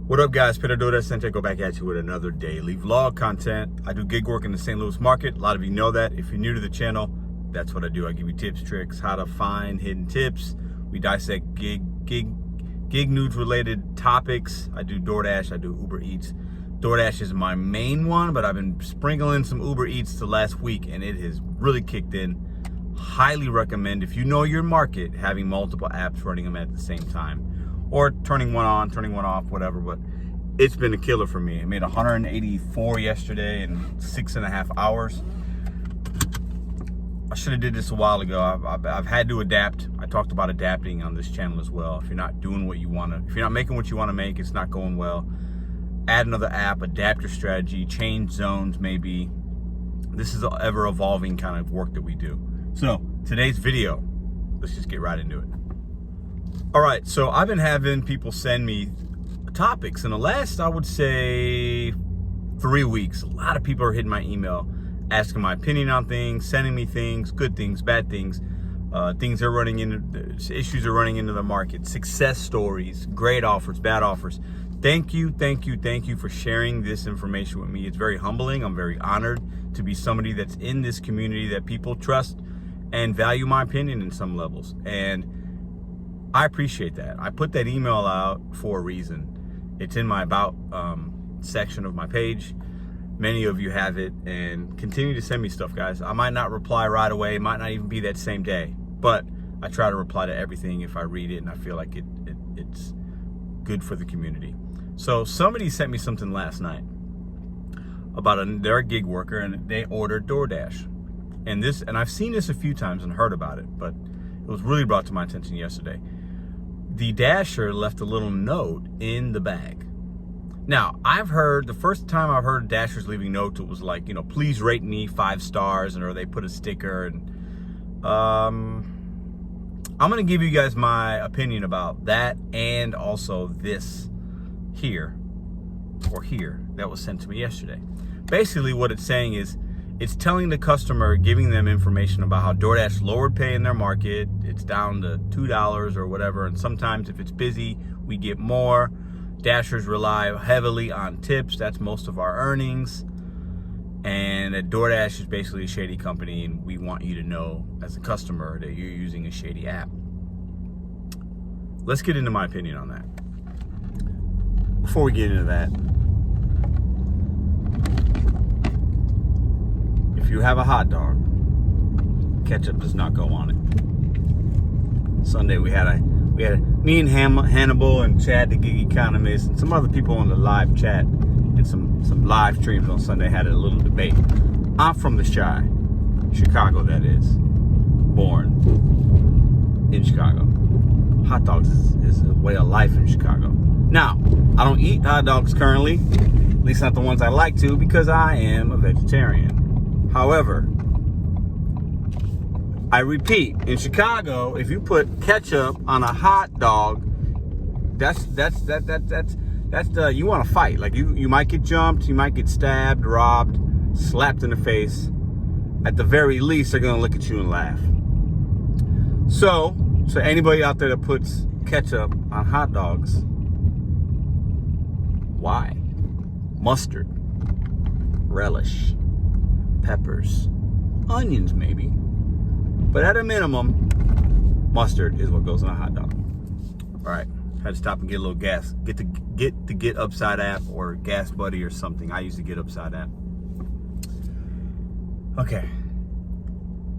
What up, guys? Peter Doordash Center. Go back at you with another daily vlog content. I do gig work in the St. Louis market. A lot of you know that. If you're new to the channel, that's what I do. I give you tips, tricks, how to find hidden tips. We dissect gig news related topics. I do DoorDash. I do Uber Eats. DoorDash is my main one, but I've been sprinkling some Uber Eats the last week, and it has really kicked in. Highly recommend, if you know your market, having multiple apps running them at the same time. Or turning one on, turning one off, whatever, but it's been a killer for me. I made 184 yesterday in 6.5 hours. I should have did this a while ago. I've had to adapt. I talked about adapting on this channel as well. If you're not doing what you want to, if you're not making what you want to make, it's not going well. Add another app, adapt your strategy, change zones maybe. This is an ever evolving kind of work that we do. So today's video, let's just get right into it. All right, so I've been having people send me topics in the last, I would say, 3 weeks. A lot of people are hitting my email, asking my opinion on things, sending me things, good things, bad things, things they're running into, issues are running into the market, success stories, great offers, bad offers. Thank you for sharing this information with me. It's very humbling. I'm very honored to be somebody that's in this community that people trust and value my opinion in some levels. And I appreciate that. I put that email out for a reason. It's in my About section of my page. Many of you have it, and continue to send me stuff, guys. I might not reply right away. It might not even be that same day, but I try to reply to everything if I read it and I feel like it's good for the community. So somebody sent me something last night about they're a gig worker and they ordered DoorDash. And I've seen this a few times and heard about it, but it was really brought to my attention yesterday. The dasher left a little note in the bag. Now, the first time I've heard dashers leaving notes, it was like, please rate me 5 stars, or they put a sticker. And I'm gonna give you guys my opinion about that, and also this here that was sent to me yesterday. Basically what it's saying is, it's telling the customer, giving them information about how DoorDash lowered pay in their market. It's down to $2 or whatever. And sometimes if it's busy, we get more. Dashers rely heavily on tips. That's most of our earnings. And DoorDash is basically a shady company, and we want you to know as a customer that you're using a shady app. Let's get into my opinion on that. Before we get into that, if you have a hot dog, ketchup does not go on it. Sunday we had me and Hannibal and Chad, the gig economist, and some other people on the live chat and some live streams on Sunday had a little debate. I'm from the Chi, Chicago that is, born in Chicago. Hot dogs is a way of life in Chicago. Now, I don't eat hot dogs currently, at least not the ones I like to, because I am a vegetarian. However, I repeat, in Chicago, if you put ketchup on a hot dog, that's you want to fight. Like you might get jumped, you might get stabbed, robbed, slapped in the face. At the very least, they're gonna look at you and laugh. So anybody out there that puts ketchup on hot dogs, why? Mustard, relish, peppers, onions maybe, but at a minimum, mustard is what goes on a hot dog. All right, had to stop and get a little gas. Get the Get Upside app or Gas Buddy or something. I use the Get Upside app. Okay,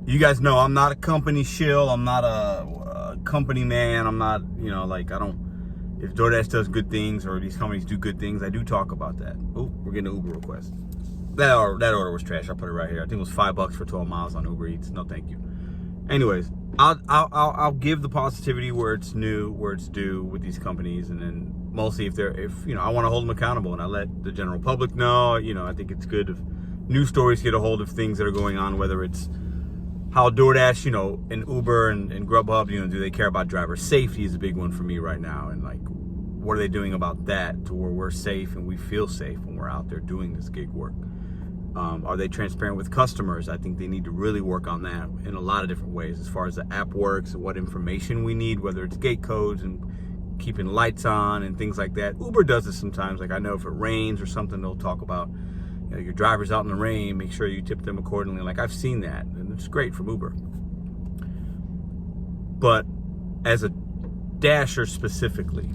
you guys know I'm not a company shill. I'm not a company man. I'm not, I don't. If DoorDash does good things or these companies do good things, I do talk about that. Oh, we're getting an Uber request. That order was trash. I'll put it right here. I think it was $5 for 12 miles on Uber Eats. No, thank you. Anyways, I'll give the positivity where it's new, where it's due with these companies, and then mostly if I want to hold them accountable, and I let the general public know. I think it's good if news stories get a hold of things that are going on, whether it's how DoorDash, and Uber and Grubhub, do they care about driver safety is a big one for me right now, and like, what are they doing about that to where we're safe and we feel safe when we're out there doing this gig work? Are they transparent with customers? I think they need to really work on that in a lot of different ways, as far as the app works and what information we need, whether it's gate codes and keeping lights on and things like that. Uber does this sometimes. Like I know if it rains or something, they'll talk about, you know, your driver's out in the rain, make sure you tip them accordingly. Like I've seen that, and it's great from Uber. But as a Dasher specifically,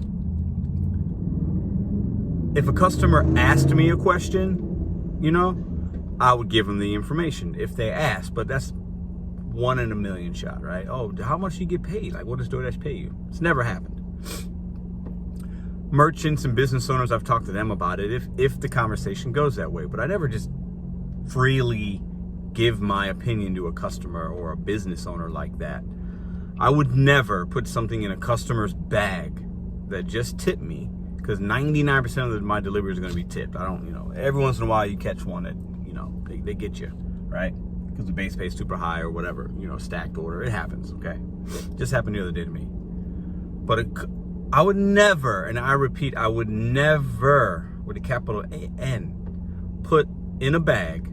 if a customer asked me a question, you know, I would give them the information if they asked. But that's 1 in a million shot, right? Oh, how much do you get paid? Like, what does DoorDash pay you? It's never happened. Merchants and business owners, I've talked to them about it if the conversation goes that way. But I never just freely give my opinion to a customer or a business owner like that. I would never put something in a customer's bag that just tipped me, because 99% of my deliveries are going to be tipped. I don't, you know, every once in a while you catch one that, you know, they get you, right? Because the base pay is super high or whatever, you know, stacked order. It happens, okay? Just happened the other day to me. But I would never, and I repeat, I would never, with a capital N, put in a bag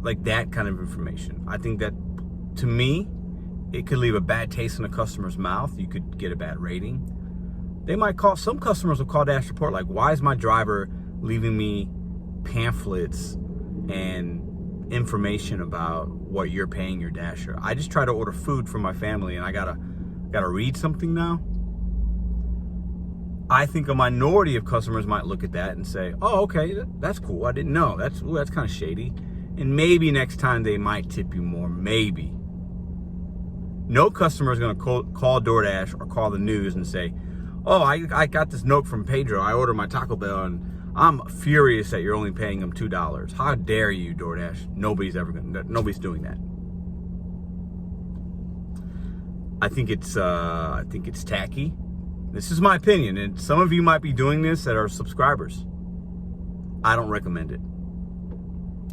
like that kind of information. I think that, to me, it could leave a bad taste in a customer's mouth. You could get a bad rating. They might call, some customers will call Dash Report like, why is my driver leaving me pamphlets and information about what you're paying your Dasher? I just try to order food for my family and I gotta read something now. I think a minority of customers might look at that and say, oh, okay, that's cool. I didn't know. That's kind of shady. And maybe next time they might tip you more, maybe. No customer is going to call DoorDash or call the news and say, oh, I got this note from Pedro. I ordered my Taco Bell and I'm furious that you're only paying him $2. How dare you, DoorDash? Nobody's doing that. I think it's tacky. This is my opinion, and some of you might be doing this that are subscribers. I don't recommend it.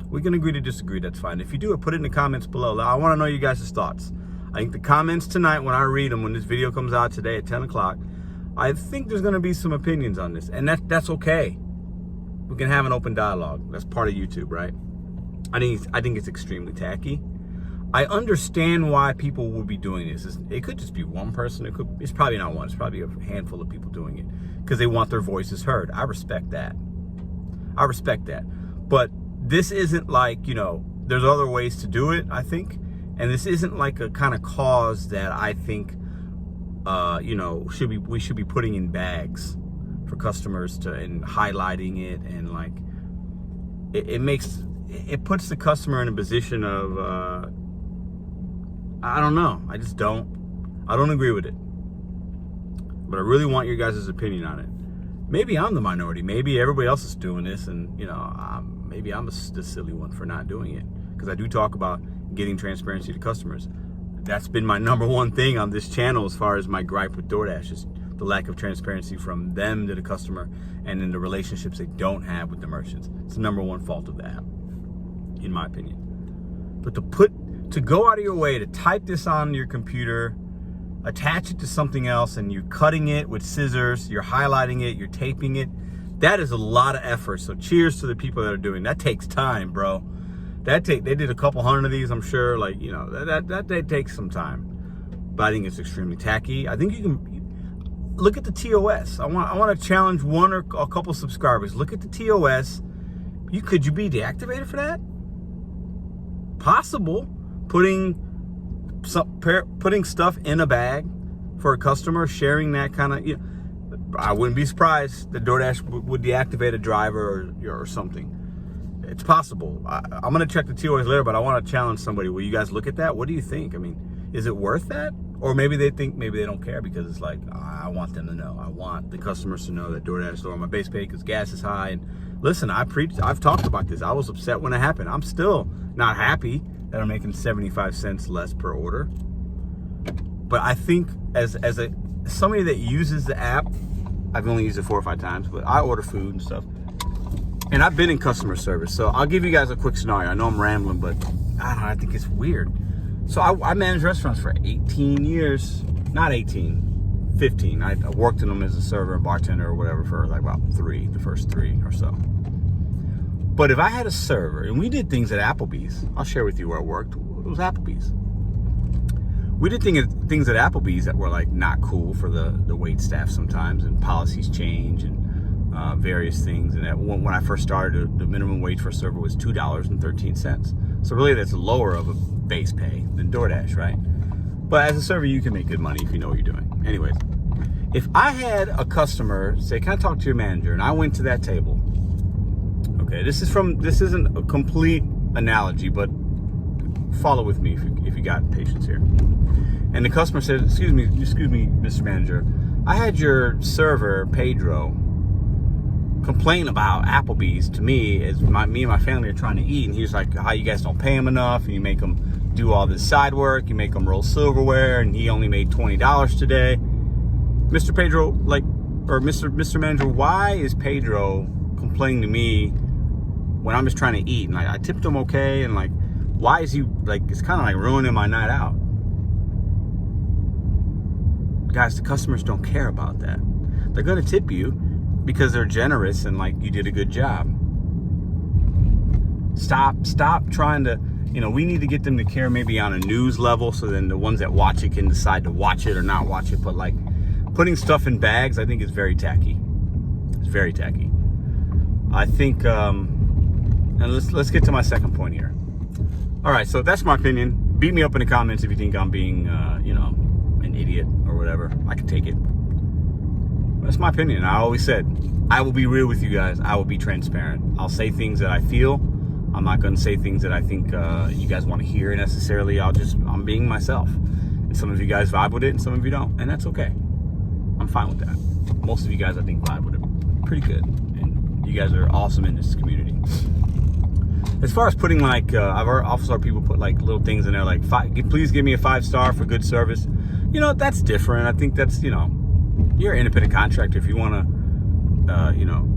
We can agree to disagree, that's fine. If you do it, put it in the comments below. I want to know you guys' thoughts. I think the comments tonight, when I read them, when this video comes out today at 10 o'clock, I think there's going to be some opinions on this, and that's okay. We can have an open dialogue. That's part of YouTube, right? I think it's extremely tacky. I understand why people would be doing this. It could just be one person. It's probably not one. It's probably a handful of people doing it because they want their voices heard. I respect that. But this isn't like, you know, there's other ways to do it, I think. And this isn't like a kind of cause that I think, you know, we should be putting in bags for customers and highlighting it, and like it puts the customer in a position of I don't know. I don't agree with it. But I really want your guys' opinion on it. Maybe I'm the minority. Maybe everybody else is doing this, and you know, maybe I'm the silly one for not doing it, because I do talk about getting transparency to customers. That's been my number one thing on this channel as far as my gripe with DoorDash, is the lack of transparency from them to the customer, and in the relationships they don't have with the merchants. It's the number one fault of the app, in my opinion. But to go out of your way to type this on your computer, attach it to something else, and you're cutting it with scissors, you're highlighting it, you're taping it, that is a lot of effort. So cheers to the people that are doing that. Takes time, bro. They did a couple hundred of these, I'm sure. Like, you know, that takes some time. But I think it's extremely tacky. I think you can look at the TOS. I want to challenge one or a couple subscribers. Look at the TOS. Could you be deactivated for that? Possible. Putting stuff in a bag for a customer, sharing that kind of, you know, I wouldn't be surprised that DoorDash would deactivate a driver or something. It's possible. I'm going to check the TOS later, but I want to challenge somebody. Will you guys look at that? What do you think? I mean, is it worth that? Or maybe they think, maybe they don't care, because it's like, I want them to know. I want the customers to know that DoorDash is lower my base pay because gas is high. And listen, I've talked about this. I was upset when it happened. I'm still not happy that I'm making 75 cents less per order. But I think as somebody that uses the app, I've only used it 4 or 5 times, but I order food and stuff. And I've been in customer service, so I'll give you guys a quick scenario. I know I'm rambling, but I don't know, I think it's weird. So I managed restaurants for 18 years. Not 18, 15. I worked in them as a server, bartender, or whatever for like about the first 3 or so. But if I had a server, and we did things at Applebee's, I'll share with you where I worked. It was Applebee's. we did things at Applebee's that were like not cool for the wait staff sometimes, and policies change and various things. And when I first started, the minimum wage for a server was $2.13. So really that's lower of a base pay than DoorDash, right? But as a server, you can make good money if you know what you're doing. Anyways, if I had a customer say, "Can I talk to your manager?" and I went to that table, okay, this isn't a complete analogy, but follow with me if you got patience here. And the customer said, excuse me, Mr. Manager, I had your server, Pedro, complain about Applebee's to me as me and my family are trying to eat. And he was like, how you guys don't pay him enough, and you make him do all this side work, you make him roll silverware, and he only made $20 today. Mr. Pedro, or Mr. Manager, why is Pedro complaining to me when I'm just trying to eat? And I tipped him okay, and why is he it's kind of like ruining my night out? Guys, the customers don't care about that. They're going to tip you because they're generous and you did a good job. Stop trying to, we need to get them to care maybe on a news level, so then the ones that watch it can decide to watch it or not watch it. But putting stuff in bags, I think is very tacky. It's very tacky. I think, and let's get to my second point here. All right, so that's my opinion. Beat me up in the comments if you think I'm being, an idiot or whatever. I can take it. But that's my opinion. I always said, I will be real with you guys. I will be transparent. I'll say things that I feel. I'm not going to say things that I think you guys want to hear necessarily. I'm being myself. And some of you guys vibe with it and some of you don't. And that's okay. I'm fine with that. Most of you guys, I think, vibe with it pretty good. And you guys are awesome in this community. As far as putting I've also heard people put little things in there please give me a 5-star for good service. That's different. I think that's, you're an independent contractor. If you want to,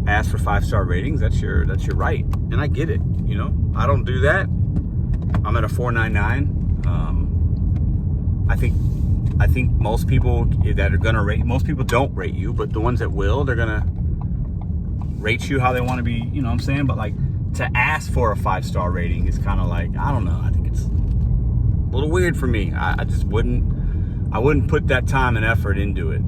ask for 5-star ratings, that's your right. And I get it. I don't do that. I'm at a 4.99. I think most people that are gonna rate, most people don't rate you, but the ones that will, they're gonna rate you how they want to be. You know what I'm saying? But to ask for a 5-star rating is kind of I don't know. I think it's a little weird for me. I just wouldn't put that time and effort into it.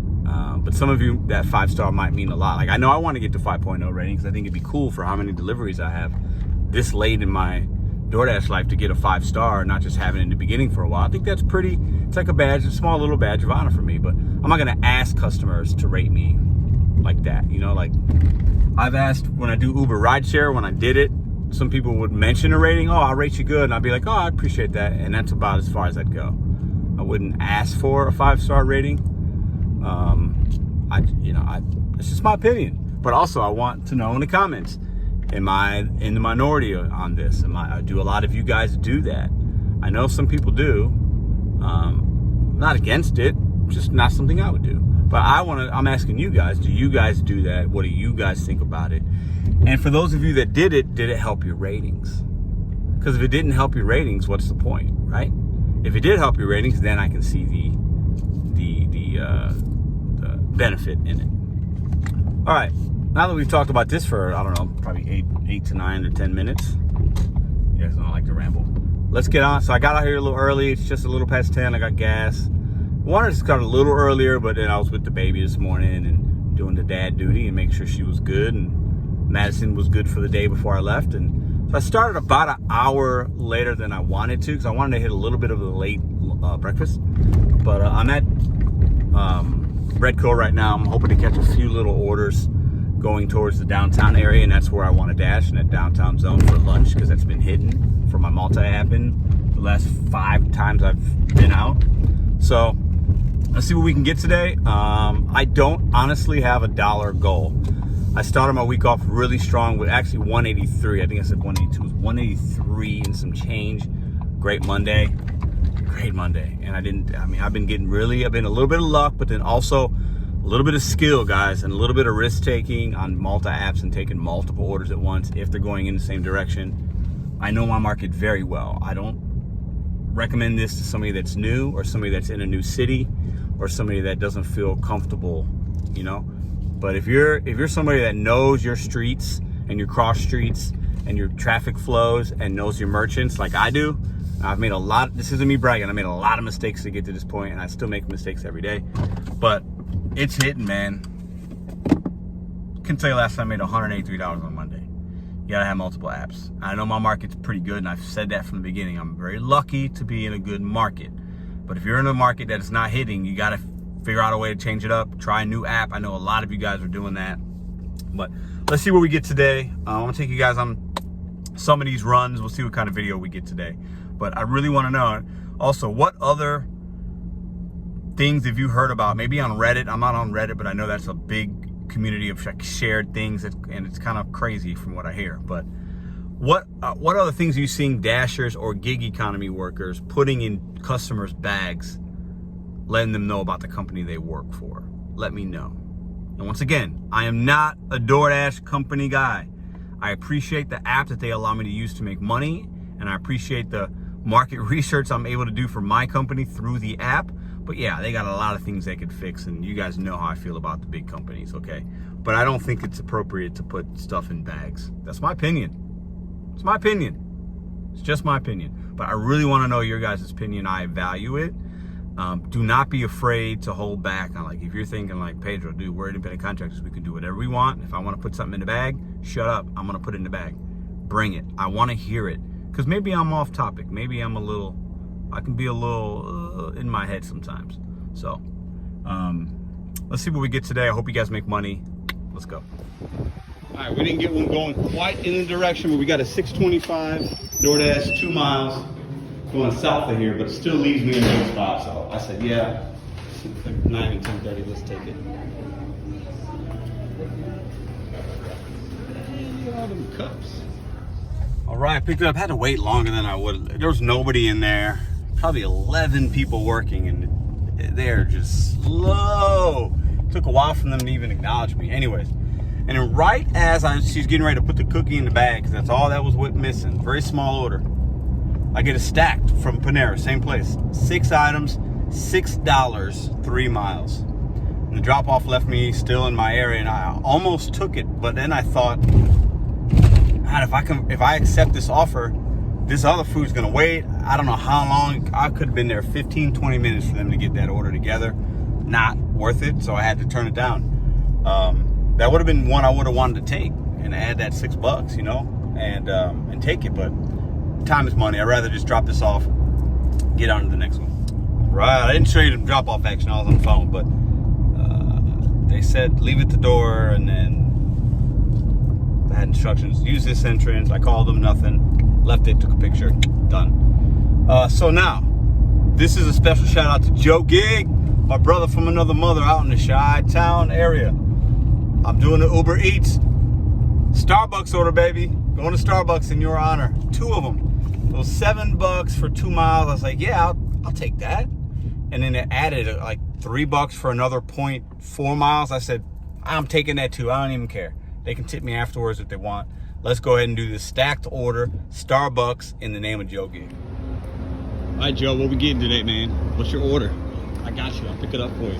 But some of you, that 5-star might mean a lot. I know I want to get to 5.0 rating because I think it'd be cool for how many deliveries I have this late in my DoorDash life to get a 5-star, not just having it in the beginning for a while. I think that's pretty, it's like a badge, a small little badge of honor for me. But I'm not going to ask customers to rate me like that. I've asked when I do Uber rideshare, when I did it, some people would mention a rating. Oh, I'll rate you good. And I'd be like, oh, I appreciate that. And that's about as far as I'd go. I wouldn't ask for a 5-star rating. It's just my opinion. But also, I want to know in the comments, am I in the minority on this? Do a lot of you guys do that? I know some people do. Not against it, just not something I would do. But I'm asking you guys, do you guys do that? What do you guys think about it? And for those of you that did it help your ratings? Because if it didn't help your ratings, what's the point, right? If it did help your ratings, then I can see the benefit in it. All right, now that we've talked about this for, I don't know, probably 8 to 9 or 10 minutes. You guys don't like to ramble. Let's get on. So I got out here a little early. It's just a little past 10. I got gas. Wanted to start a little earlier, but then I was with the baby this morning and doing the dad duty and make sure she was good. And Madison was good for the day before I left. And so I started about an hour later than I wanted to because I wanted to hit a little bit of a late breakfast. But I'm at Redco right now. I'm hoping to catch a few little orders going towards the downtown area, and that's where I want to dash in that downtown zone for lunch because that's been hidden for my multi-app in the last 5 times I've been out. So let's see what we can get today. I don't honestly have a dollar goal. I started my week off really strong with actually 183. I think I said 182. It was 183 and some change. Great Monday. And I've been a little bit of luck, but then also a little bit of skill, guys, and a little bit of risk taking on multi-apps and taking multiple orders at once if they're going in the same direction. I know my market very well. I don't recommend this to somebody that's new or somebody that's in a new city or somebody that doesn't feel comfortable, But if you're somebody that knows your streets and your cross streets and your traffic flows and knows your merchants like I do, I've made a lot, this isn't me bragging, I made a lot of mistakes to get to this point, and I still make mistakes every day, but it's hitting, man. Can tell you last time I made $183 on Monday. You gotta have multiple apps. I know my market's pretty good, and I've said that from the beginning. I'm very lucky to be in a good market. But if you're in a market that is not hitting, you gotta figure out a way to change it up. Try a new app. I know a lot of you guys are doing that. But let's see where we get today. I wanna take you guys on some of these runs. We'll see what kind of video we get today. But I really wanna know also, what other things have you heard about? Maybe on Reddit. I'm not on Reddit, but I know that's a big community of shared things, and it's kind of crazy from what I hear. But what other things are you seeing dashers or gig economy workers putting in customers' bags, letting them know about the company they work for? Let me know. And once again, I am not a DoorDash company guy. I appreciate the app that they allow me to use to make money, and I appreciate the market research I'm able to do for my company through the app. But yeah, they got a lot of things they could fix, and you guys know how I feel about the big companies, okay? But I don't think it's appropriate to put stuff in bags. That's my opinion. It's my opinion. It's just my opinion. But I really want to know your guys' opinion. I value it. Do not be afraid to hold back on, like, if you're thinking like, Pedro, dude, we're independent contractors, we can do whatever we want. If I want to put something in the bag, shut up. I'm going to put it in the bag. Bring it. I want to hear it. Because maybe I'm off topic. Maybe I'm I can be a little in my head sometimes. So, let's see what we get today. I hope you guys make money. Let's go. All right, we didn't get one going quite in the direction, but we got a 625 DoorDash, 2 miles, going south of here, but it still leaves me in a good spot. So I said, yeah, it's like 9 and 10:30, let's take it. All them cups. All right, I picked it up. I had to wait longer than I would. There was nobody in there. Probably 11 people working, and they're just slow. It took a while for them to even acknowledge me. Anyways, and then right as she's getting ready to put the cookie in the bag, because that's all that was missing. Very small order. I get a stacked from Panera, same place. 6 items, $6, 3 miles. And the drop-off left me still in my area, and I almost took it, but then I thought, God, if I accept this offer, this other food's gonna wait. I don't know how long. I could have been there 15, 20 minutes for them to get that order together. Not worth it, so I had to turn it down. That would have been one I would have wanted to take and add that $6, you know, and take it. But time is money. I'd rather just drop this off, get on to the next one. Right, I didn't show you the drop-off action. I was on the phone, but they said leave at the door, and then I had instructions, use this entrance. I called them, nothing. Left it, took a picture, done. So now, this is a special shout out to Joe Gig, my brother from another mother out in the Chi-Town area. I'm doing the Uber Eats Starbucks order, baby. Going to Starbucks in your honor. 2 of them. Those $7 for 2 miles. I was like, yeah, I'll take that. And then they added like $3 for another 0.4 miles. I said, I'm taking that too. I don't even care. They can tip me afterwards if they want. Let's go ahead and do this stacked order, Starbucks, in the name of Joe Gig. All right, Joe, what we getting today, man? What's your order? I got you. I'll pick it up for you.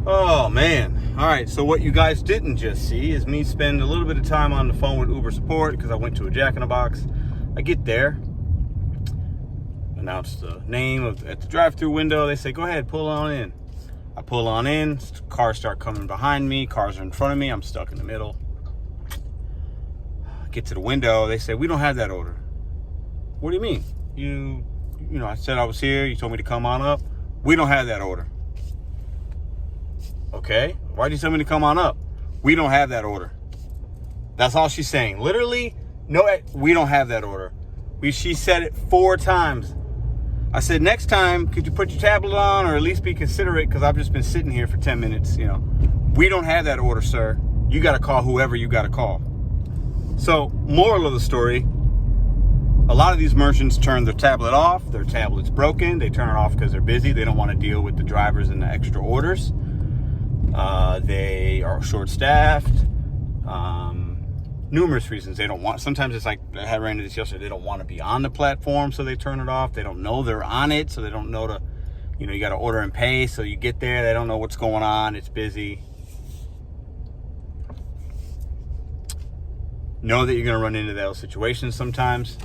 Oh, man. All right, so what you guys didn't just see is me spend a little bit of time on the phone with Uber support because I went to a Jack in the Box. I get there, announce the name at the drive-through window. They say, go ahead, pull on in. I pull on in, cars start coming behind me, cars are in front of me, I'm stuck in the middle. I get to the window, they say, we don't have that order. What do you mean? You know, I said I was here, you told me to come on up. We don't have that order. Okay, why'd you tell me to come on up? We don't have that order. That's all she's saying. Literally, no, we don't have that order. She said it 4 times. I said, next time, could you put your tablet on or at least be considerate, because I've just been sitting here for 10 minutes, you know. We don't have that order, sir. You got to call whoever you got to call. So, moral of the story, a lot of these merchants turn their tablet off. Their tablet's broken. They turn it off because they're busy. They don't want to deal with the drivers and the extra orders. They are short-staffed. numerous reasons. They don't want, sometimes it's like, I had ran into this yesterday, they don't want to be on the platform, so they turn it off. They don't know they're on it, so they don't know to, you know, you got to order and pay, so you get there, they don't know what's going on, it's busy. Know that you're going to run into those situations sometimes.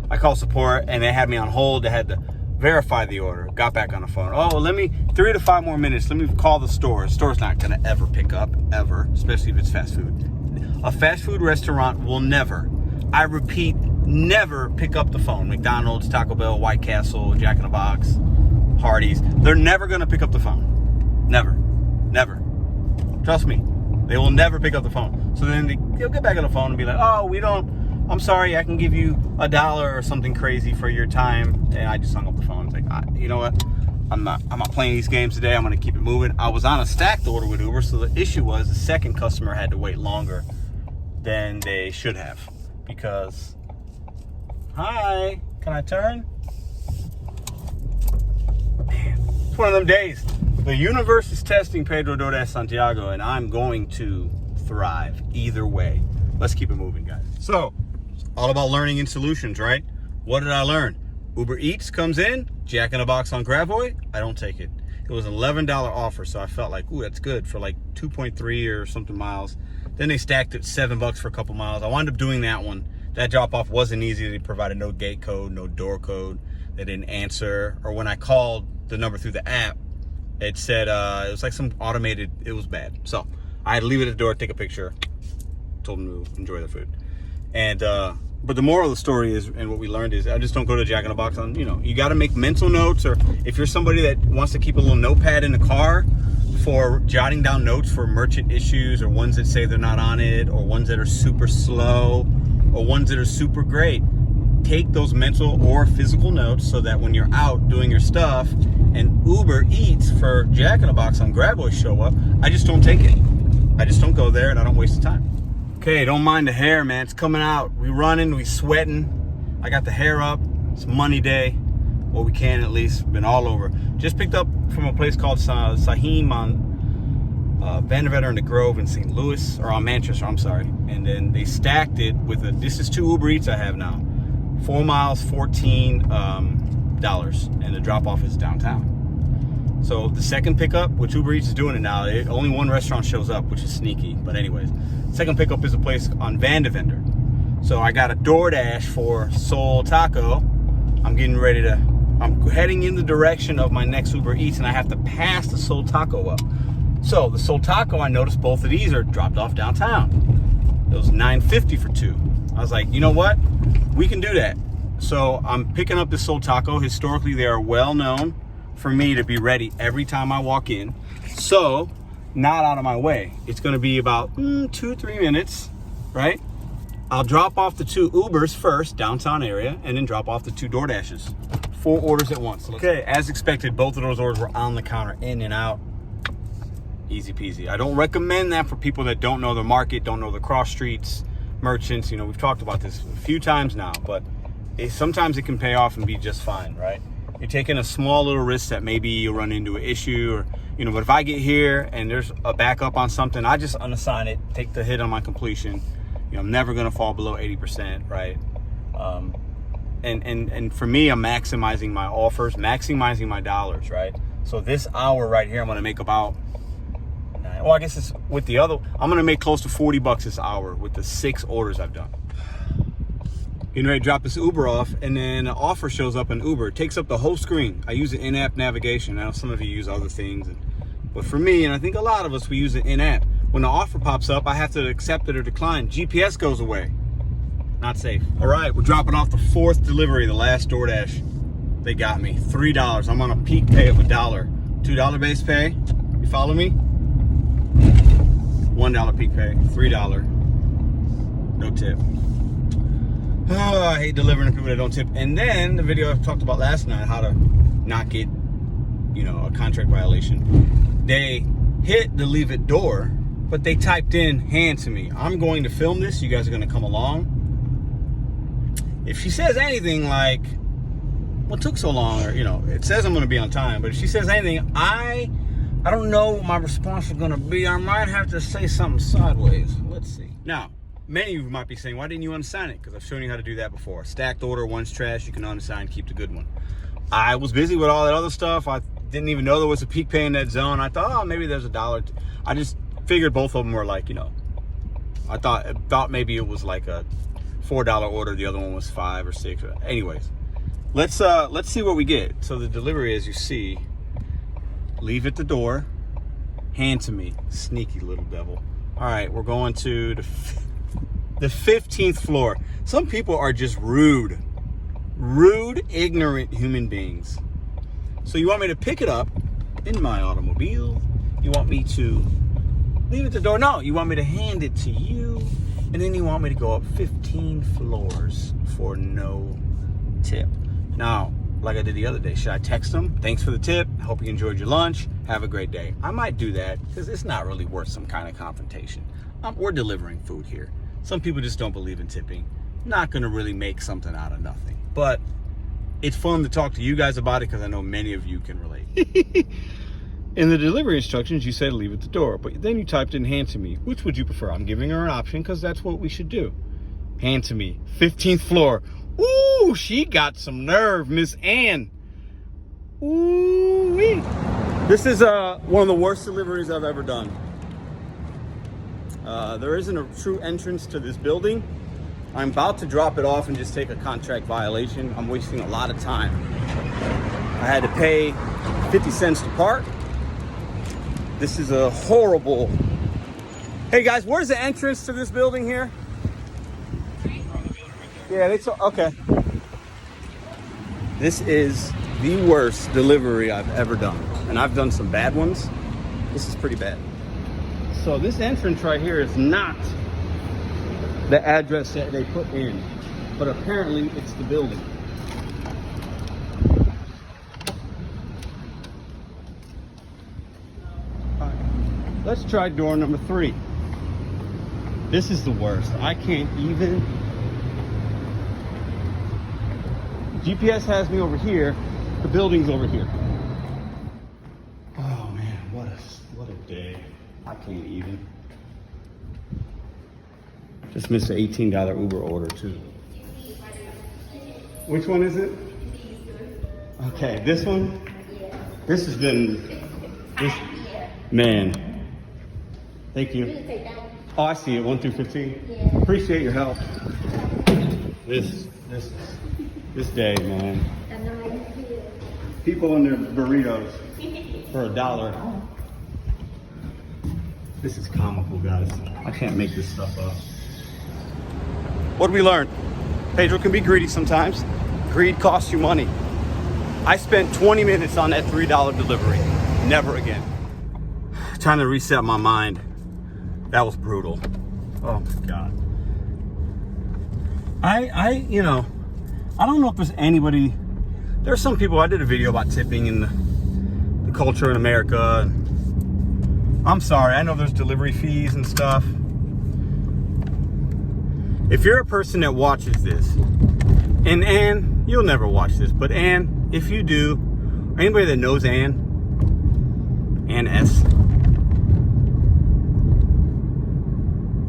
I called support, and they had me on hold. They had to verify the order. Got back on the phone. Oh, let me, 3 to 5 more minutes. Let me call the store. The store's not going to ever pick up, ever, especially if it's fast food. A fast food restaurant will never, I repeat, never pick up the phone. McDonald's, Taco Bell, White Castle, Jack in the Box, Hardee's. They're never going to pick up the phone. Never. Never. Trust me. They will never pick up the phone. So then they'll get back on the phone and be like, oh, we don't, I'm sorry, I can give you $1 or something crazy for your time. And I just hung up the phone. It's like, you know what? I'm not playing these games today. I'm going to keep it moving. I was on a stacked order with Uber, so the issue was the second customer had to wait longer than they should have. Because, hi, can I turn? Man, it's one of them days. The universe is testing Pedro Doordash Santiago, and I'm going to thrive either way. Let's keep it moving, guys. So, all about learning and solutions, right? What did I learn? Uber Eats comes in, Jack in the Box on Gravois, I don't take it. It was an $11 offer, so I felt like, ooh, that's good for like 2.3 or something miles. Then they stacked it $7 for a couple miles. I wound up doing that one. That drop-off wasn't easy. They provided no gate code, no door code. They didn't answer. Or when I called the number through the app, it said, it was like some automated, it was bad. So I had to leave it at the door, take a picture, told them to enjoy their food. And, but the moral of the story is, and what we learned is, I just don't go to Jack in the Box on, you know, you got to make mental notes, or if you're somebody that wants to keep a little notepad in the car for jotting down notes for merchant issues, or ones that say they're not on it, or ones that are super slow, or ones that are super great. Take those mental or physical notes so that when you're out doing your stuff and Uber Eats for Jack in the Box on Gravois show up, I just don't take it. I just don't go there, and I don't waste the time. Okay, don't mind the hair, man. It's coming out. We running, we sweating. I got the hair up. It's money day. Well, we can at least. Been all over. Just picked up from a place called Sahim on Vandervetter in the Grove in St. Louis, or on Manchester, I'm sorry. And then they stacked it with a, this is 2 Uber Eats I have now. 4 miles, $14, and the drop-off is downtown. So the second pickup, which Uber Eats is doing it now, only one restaurant shows up, which is sneaky. But anyways, second pickup is a place on Vandervetter. So I got a DoorDash for Soul Taco. I'm heading in the direction of my next Uber Eats, and I have to pass the Soul Taco up. So the Soul Taco, I noticed both of these are dropped off downtown. It was $9.50 for 2. I was like, you know what? We can do that. So I'm picking up the Soul Taco. Historically, they are well known for me to be ready every time I walk in. So, not out of my way. It's gonna be about 2-3 minutes, right? I'll drop off the 2 Ubers first, downtown area, and then drop off the 2 DoorDashes. 4 orders at once. Okay, as expected, both of those orders were on the counter, in and out. Easy peasy. I don't recommend that for people that don't know the market, don't know the cross streets, merchants. You know, we've talked about this a few times now, but sometimes it can pay off and be just fine, right? You're taking a small little risk that maybe you'll run into an issue, or, you know, but if I get here and there's a backup on something, I just unassign it, take the hit on my completion. You know, I'm never going to fall below 80%, right? And for me, I'm maximizing my offers, maximizing my dollars, right? So this hour right here, I'm going to make about, well, I guess it's with the other, I'm going to make close to $40 this hour with the 6 orders I've done. Getting ready to drop this Uber off, and then an offer shows up in Uber. It takes up the whole screen. I use the in-app navigation. I know some of you use other things, but for me, and I think a lot of us, we use the in-app. When the offer pops up, I have to accept it or decline. GPS goes away. Not safe. All right, we're dropping off the 4th delivery, the last DoorDash. They got me, $3. I'm on a peak pay of $1. $2 base pay, you follow me? $1 peak pay, $3, no tip. Oh, I hate delivering to people that don't tip. And then the video I talked about last night, how to not get, you know, a contract violation. They hit the leave it door, but they typed in hand to me. I'm going to film this. You guys are going to come along. If she says anything like, what took so long? Or, you know, it says I'm going to be on time. But if she says anything, I don't know what my response is going to be. I might have to say something sideways. Let's see. Now, Many of you might be saying, why didn't you unassign it? Because I've shown you how to do that before. Stacked order, one's trash, you can unassign, keep the good one. I was busy with all that other stuff. I didn't even know there was a peak pay in that zone. I thought, oh, maybe there's $1. I just figured both of them were like, you know, I thought maybe it was like a $4 order. The other one was $5 or $6. Anyways, let's see what we get. So the delivery, as you see, leave at the door, hand to me, sneaky little devil. All right, we're going to the 15th floor. Some people are just rude, ignorant human beings. So you want me to pick it up in my automobile? You want me to leave it at the door? No, you want me to hand it to you, and then you want me to go up 15 floors for no tip. Now, like I did the other day, should I text them? Thanks for the tip. Hope you enjoyed your lunch. Have a great day. I might do that because it's not really worth some kind of confrontation. We're delivering food here. Some people just don't believe in tipping. Not going to really make something out of nothing. But it's fun to talk to you guys about it because I know many of you can relate. In the delivery instructions, you said leave at the door, but then you typed in hand to me. Which would you prefer? I'm giving her an option because that's what we should do. Hand to me. 15th floor. Ooh, she got some nerve, Miss Ann. Ooh-wee. This is one of the worst deliveries I've ever done. There isn't a true entrance to this building. I'm about to drop it off and just take a contract violation. I'm wasting a lot of time. I had to pay 50 cents to park. This is a horrible... Hey guys, where's the entrance to this building here? Yeah, it's okay. This is the worst delivery I've ever done. And I've done some bad ones. This is pretty bad. So this entrance right here is not the address that they put in, but apparently it's the building. All right. Let's try door number 3. This is the worst. I can't even... GPS has me over here. The building's over here. Oh man, what a day. I can't even. Just missed an $18 Uber order too. Which one is it? Okay, this one? This has been, man. Thank you. Oh, I see it, 1 through 15. Appreciate your help. This day, man. People and their burritos for $1. This is comical, guys. I can't make this stuff up. What did we learn? Pedro can be greedy sometimes. Greed costs you money. I spent 20 minutes on that $3 delivery. Never again. Trying to reset my mind. That was brutal. Oh my God. You know, I don't know if there's anybody, there are some people, I did a video about tipping and the culture in America. I'm sorry, I know there's delivery fees and stuff. If you're a person that watches this, and Ann, you'll never watch this, but Ann, if you do, or anybody that knows Ann S.,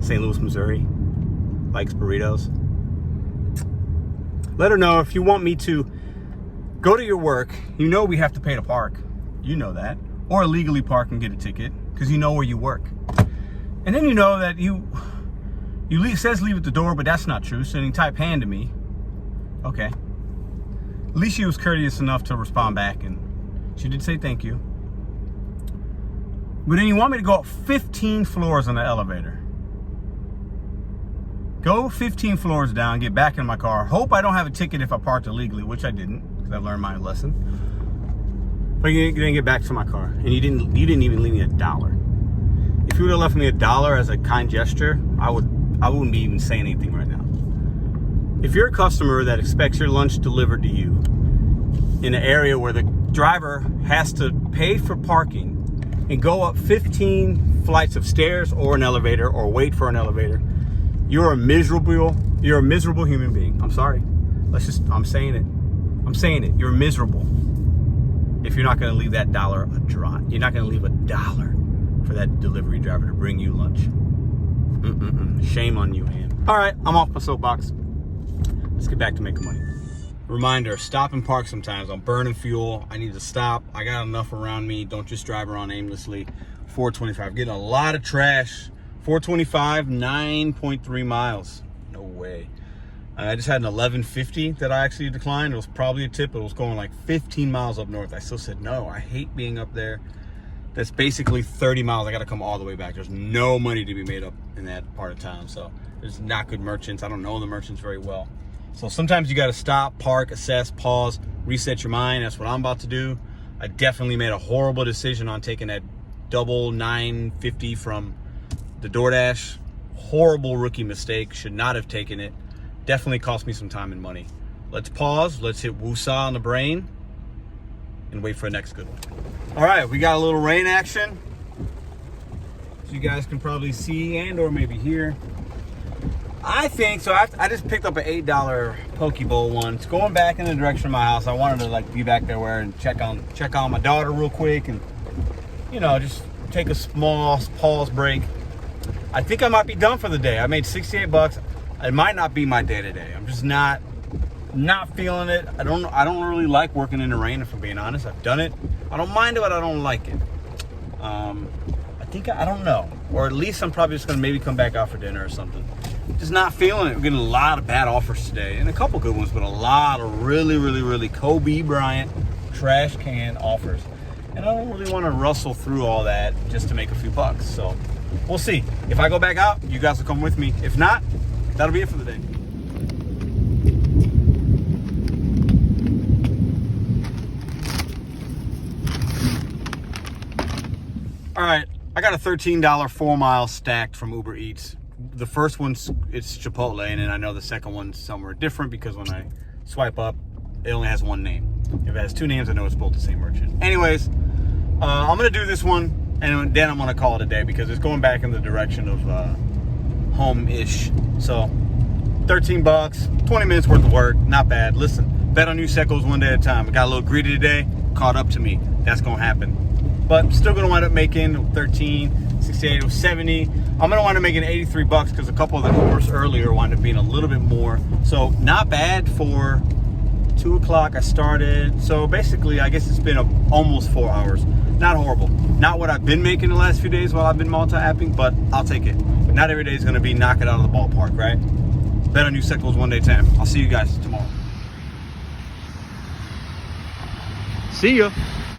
St. Louis, Missouri, likes burritos. Let her know if you want me to go to your work. You know we have to pay to park. You know that. Or illegally park and get a ticket because you know where you work. And then you know that it says leave at the door, but that's not true. So then you type hand to me. Okay. At least she was courteous enough to respond back and she did say thank you. But then you want me to go up 15 floors on the elevator. Go 15 floors down, get back in my car. Hope I don't have a ticket if I parked illegally, which I didn't, because I learned my lesson. But you didn't get back to my car, and you didn't even leave me $1. If you would have left me $1 as a kind gesture, I wouldn't be even saying anything right now. If you're a customer that expects your lunch delivered to you in an area where the driver has to pay for parking and go up 15 flights of stairs or an elevator or wait for an elevator, you're a miserable human being. I'm sorry. I'm saying it. You're miserable. If you're not going to leave that $1 a drop. You're not going to leave $1 for that delivery driver to bring you lunch. Shame on you, man. All right, I'm off my soapbox. Let's get back to making money. Reminder, stop and park sometimes. I'm burning fuel. I need to stop. I got enough around me. Don't just drive around aimlessly. 425, getting a lot of trash. 425, 9.3 miles. No way. I just had an 1150 that I actually declined. It was probably a tip. It was going like 15 miles up north. I still said no. I hate being up there. That's basically 30 miles. I got to come all the way back. There's no money to be made up in that part of town. So there's not good merchants. I don't know the merchants very well. So sometimes you got to stop, park, assess, pause, reset your mind. That's what I'm about to do. I definitely made a horrible decision on taking that double 950 from the Doordash. Horrible rookie mistake. Should not have taken it. Definitely cost me some time and money. Let's pause. Let's hit woosah on the brain and wait for the next good one. All right, we got a little rain action. As you guys can probably see and or maybe hear. I think, so I just picked up an $8 Poke Bowl one. It's going back in the direction of my house. I wanted to like be back there and check on my daughter real quick and, you know, just take a small pause break. I think I might be done for the day. I made 68 bucks. It might not be my day today. I'm just not feeling it. I don't really like working in the rain, if I'm being honest. I've done it. I don't mind it, but I don't like it. I don't know. Or at least I'm probably just gonna maybe come back out for dinner or something. Just not feeling it. We're getting a lot of bad offers today, and a couple good ones, but a lot of really Kobe Bryant trash can offers. And I don't really want to rustle through all that just to make a few bucks. So we'll see. If I go back out, you guys will come with me. If not, that'll be it for the day. All right, I got a $13 4 mile stacked from Uber Eats. The first one's it's Chipotle, and then I know the second one's somewhere different because when I swipe up, it only has one name. If it has two names, I know it's both the same merchant. Anyways, I'm gonna do this one, and then I'm gonna call it a day because it's going back in the direction of home-ish. So 13 bucks, 20 minutes worth of work, not bad. Listen, bet on you secos one day at a time. I got a little greedy today, caught up to me. That's gonna happen. But still gonna wind up making 13, 68, 70. I'm gonna wind up making 83 bucks because a couple of the Ubers earlier wind up being a little bit more. So not bad for 2 o'clock I started. So basically, I guess it's been almost 4 hours. Not horrible. Not what I've been making the last few days while I've been multi-apping, but I'll take it. Not every day is gonna be knock it out of the ballpark, right? Bet on you secos one day at a time. I'll see you guys tomorrow. See ya.